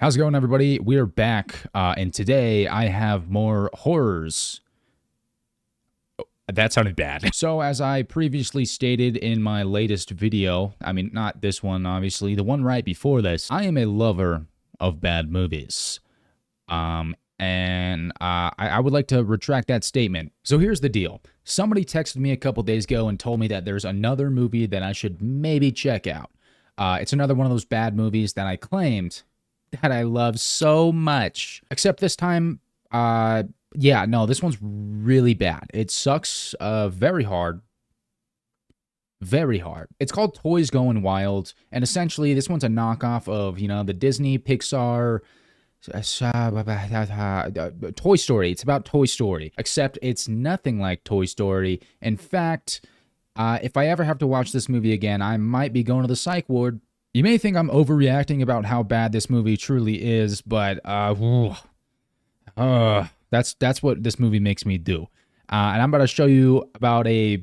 How's it going, everybody? We are back, and today I have more horrors. Oh, that sounded bad. So, as I previously stated in my latest video, I mean, not this one, obviously, the one right before this, I am a lover of bad movies. I would like to retract that statement. So here's the deal. Somebody texted me a couple days ago and told me that there's another movie that I should maybe check out. It's another one of those bad movies that I claimed that I love so much. Except this time, yeah, no, this one's really bad. It sucks very hard. Very hard. It's called Toys Going Wild, and essentially this one's a knockoff of, the Disney, Pixar, Toy Story. It's about Toy Story, except it's nothing like Toy Story. In fact, if I ever have to watch this movie again, I might be going to the psych ward. You may think I'm overreacting about how bad this movie truly is, but that's what this movie makes me do. And I'm about to show you about a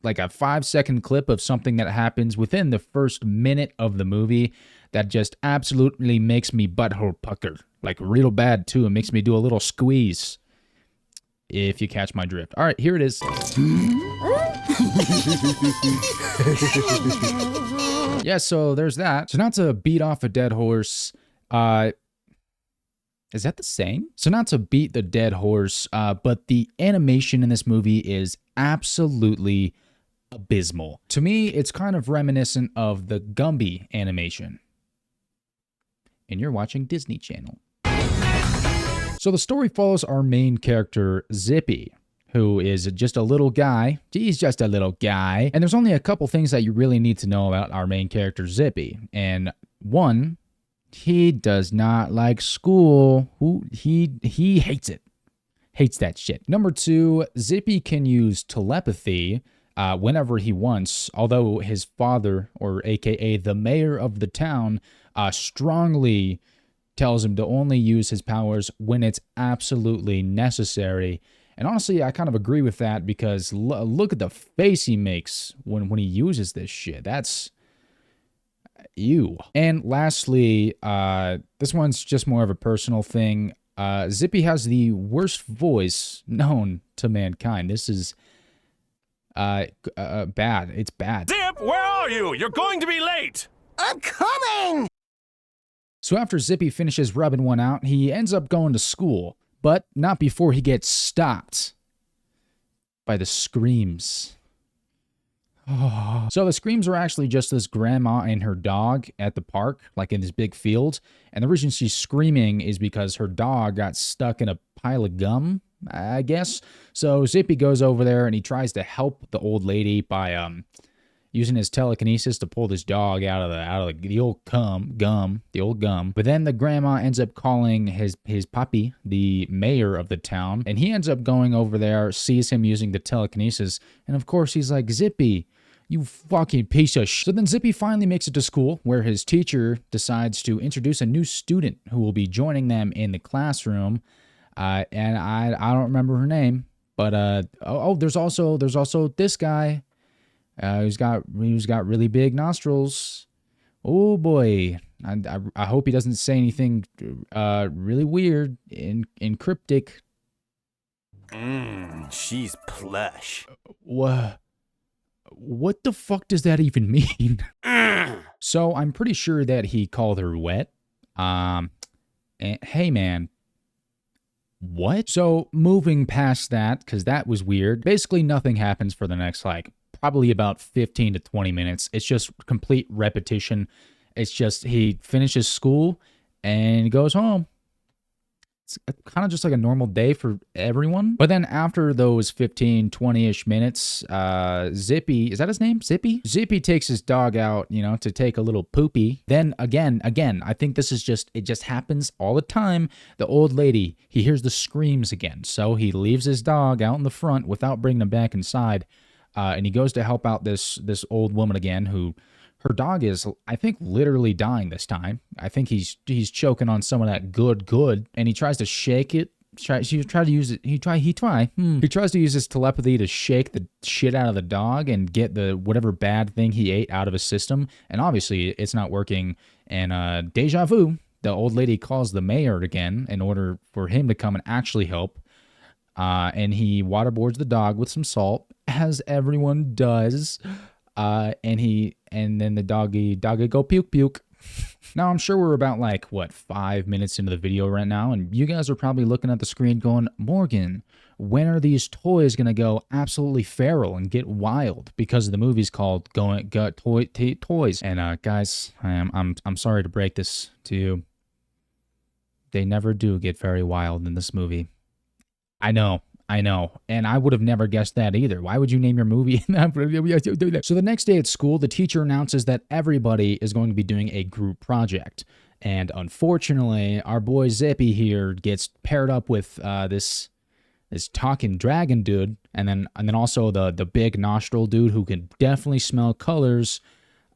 5-second clip of something that happens within the first minute of the movie that just absolutely makes me butthole pucker. Like real bad too. It makes me do a little squeeze. If you catch my drift. All right, here it is. Yeah, so there's that. So not to beat off a dead horse, is that the same? So not to beat the dead horse, but the animation in this movie is absolutely abysmal. To me, it's kind of reminiscent of the Gumby animation. And you're watching Disney Channel. So the story follows our main character, Zippy, who is just a little guy. He's just a little guy. And there's only a couple things that you really need to know about our main character, Zippy. And one, he does not like school. He hates it. Hates that shit. Number two, Zippy can use telepathy whenever he wants, although his father, or aka the mayor of the town, strongly tells him to only use his powers when it's absolutely necessary. And honestly, I kind of agree with that because look at the face he makes when he uses this shit. That's ew. And lastly, this one's just more of a personal thing. Zippy has the worst voice known to mankind. This is bad. It's bad. Zip, where are you? You're going to be late. I'm coming! So after Zippy finishes rubbing one out, he ends up going to school, but not before he gets stopped by the screams. Oh. So the screams are actually just this grandma and her dog at the park, like in this big field. And the reason she's screaming is because her dog got stuck in a pile of gum, I guess. So Zippy goes over there and he tries to help the old lady by using his telekinesis to pull this dog out of the old gum. But then the grandma ends up calling his puppy, the mayor of the town, and he ends up going over there, sees him using the telekinesis, and of course he's like, Zippy, you fucking piece of shit. So then Zippy finally makes it to school, where his teacher decides to introduce a new student who will be joining them in the classroom, and I don't remember her name, but there's also this guy. He's got really big nostrils. Oh boy, I hope he doesn't say anything really weird and cryptic. She's plush. What the fuck does that even mean? So I'm pretty sure that he called her wet. And, hey man. What? So moving past that, because that was weird. Basically nothing happens for the next probably about 15 to 20 minutes. It's just complete repetition. It's just he finishes school and goes home. It's kind of just like a normal day for everyone. But then after those 15, 20-ish minutes, Zippy, is that his name? Zippy? Zippy takes his dog out, to take a little poopy. Then again, I think this is it just happens all the time. The old lady, he hears the screams again. So he leaves his dog out in the front without bringing him back inside. And he goes to help out this old woman again, who her dog is, I think, literally dying this time. I think he's choking on some of that good, and he tries to shake it. He tries to use his telepathy to shake the shit out of the dog and get the whatever bad thing he ate out of his system. And obviously, it's not working. And deja vu. the old lady calls the mayor again in order for him to come and actually help. And he waterboards the dog with some salt, as everyone does. And then the doggy go puke puke. Now, I'm sure we're about like, what, 5 minutes into the video right now, and you guys are probably looking at the screen going, Morgan, when are these toys going to go absolutely feral and get wild? Because the movie's called Toys. And guys, I'm sorry to break this to you. They never do get very wild in this movie. I know. And I would have never guessed that either. Why would you name your movie? So the next day at school, the teacher announces that everybody is going to be doing a group project. And unfortunately, our boy Zippy here gets paired up with this talking dragon dude, and then also the big nostril dude who can definitely smell colors.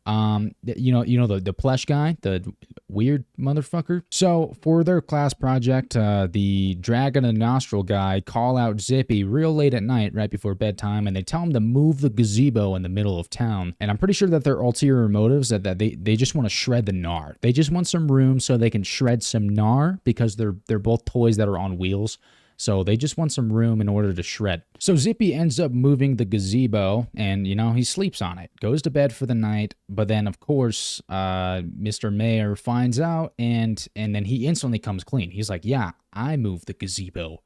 The plush guy, the weird motherfucker. So for their class project, the dragon and nostril guy call out Zippy real late at night, right before bedtime, and they tell him to move the gazebo in the middle of town. And I'm pretty sure that their ulterior motives that they just want to shred the gnar. They just want some room so they can shred some gnar, because they're both toys that are on wheels. So they just want some room in order to shred. So Zippy ends up moving the gazebo, and, he sleeps on it. Goes to bed for the night, but then, of course, Mr. Mayor finds out, and then he instantly comes clean. He's like, yeah, I moved the gazebo,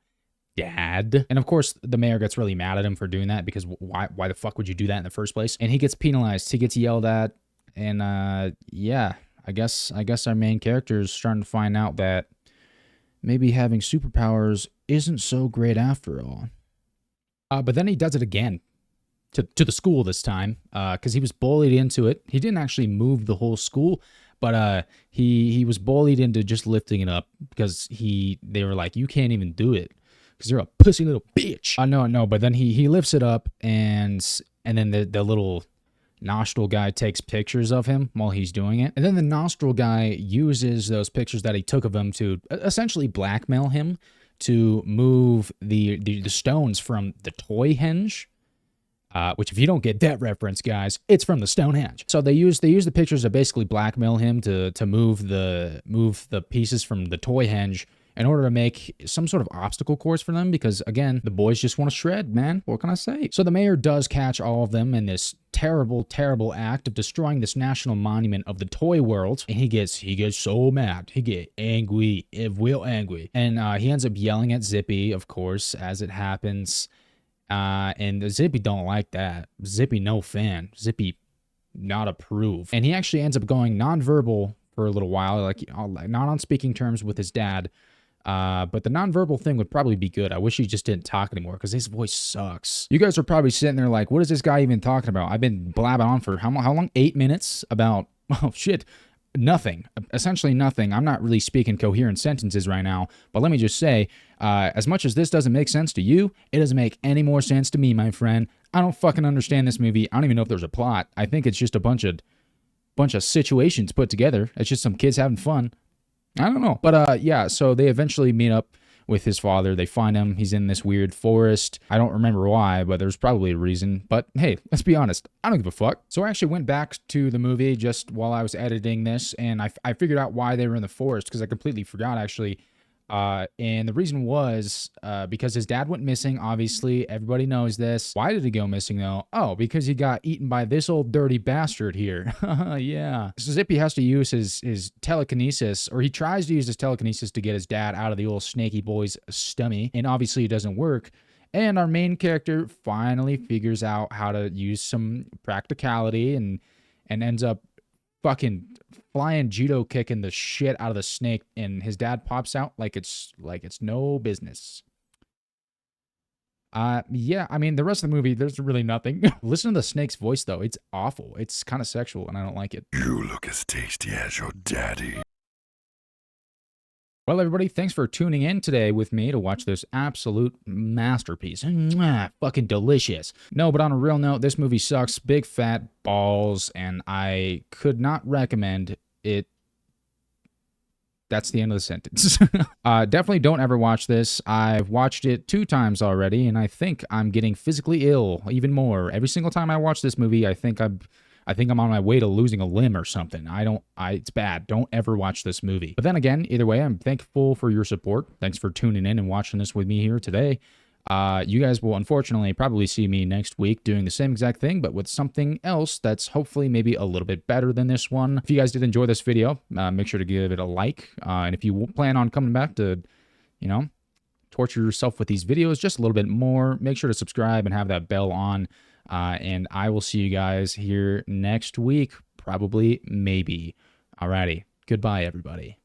Dad. And, of course, the mayor gets really mad at him for doing that, because why the fuck would you do that in the first place? And he gets penalized. He gets yelled at, and, yeah, I guess our main character is starting to find out that maybe having superpowers isn't so great after all. But then he does it again to the school this time, because he was bullied into it. He didn't actually move the whole school, but he was bullied into just lifting it up, because they were like, you can't even do it because you're a pussy little bitch. No, but then he lifts it up, and then the little nostril guy takes pictures of him while he's doing it. And then the nostril guy uses those pictures that he took of him to essentially blackmail him to move the stones from the toy henge. Which, if you don't get that reference, guys, it's from the Stonehenge. So they use the pictures to basically blackmail him to move the pieces from the toy henge in order to make some sort of obstacle course for them, because, again, the boys just want to shred, man. What can I say? So the mayor does catch all of them in this terrible, terrible act of destroying this national monument of the toy world, and he gets so mad. He get angry, real angry. And he ends up yelling at Zippy, of course, as it happens. And Zippy don't like that. Zippy no fan. Zippy not approve. And he actually ends up going nonverbal for a little while, like not on speaking terms with his dad. But the nonverbal thing would probably be good. I wish he just didn't talk anymore, because his voice sucks. You guys are probably sitting there like, what is this guy even talking about? I've been blabbing on for how long? 8 minutes about, oh shit, nothing. Essentially nothing. I'm not really speaking coherent sentences right now, but let me just say, as much as this doesn't make sense to you, it doesn't make any more sense to me, my friend. I don't fucking understand this movie. I don't even know if there's a plot. I think it's just a bunch of situations put together. It's just some kids having fun. I don't know. But yeah, so they eventually meet up with his father. They find him. He's in this weird forest. I don't remember why, but there's probably a reason. But hey, let's be honest. I don't give a fuck. So I actually went back to the movie just while I was editing this, and I figured out why they were in the forest, because I completely forgot, actually. And the reason was because his dad went missing, obviously. Everybody knows this. Why did he go missing, though? Oh, because he got eaten by this old dirty bastard here. Yeah. So Zippy has to use his telekinesis, or he tries to use his telekinesis to get his dad out of the old snaky boy's stomach, and obviously it doesn't work. And our main character finally figures out how to use some practicality and ends up fucking flying judo kicking the shit out of the snake, and his dad pops out like it's no business. Yeah, I mean, the rest of the movie, there's really nothing. Listen to the snake's voice, though. It's awful. It's kind of sexual, and I don't like it. You look as tasty as your daddy. Well, everybody, thanks for tuning in today with me to watch this absolute masterpiece. Mwah, fucking delicious. No, but on a real note, this movie sucks big fat balls, and I could not recommend it. That's the end of the sentence. Definitely don't ever watch this. I've watched it 2 times already, and I think I'm getting physically ill even more. Every single time I watch this movie, I think I think I'm on my way to losing a limb or something. It's bad. Don't ever watch this movie. But then again, either way, I'm thankful for your support. Thanks for tuning in and watching this with me here today. You guys will unfortunately probably see me next week doing the same exact thing, but with something else that's hopefully maybe a little bit better than this one. If you guys did enjoy this video, make sure to give it a like. And if you plan on coming back to, torture yourself with these videos just a little bit more, make sure to subscribe and have that bell on. And I will see you guys here next week, probably, maybe. Alrighty. Goodbye, everybody.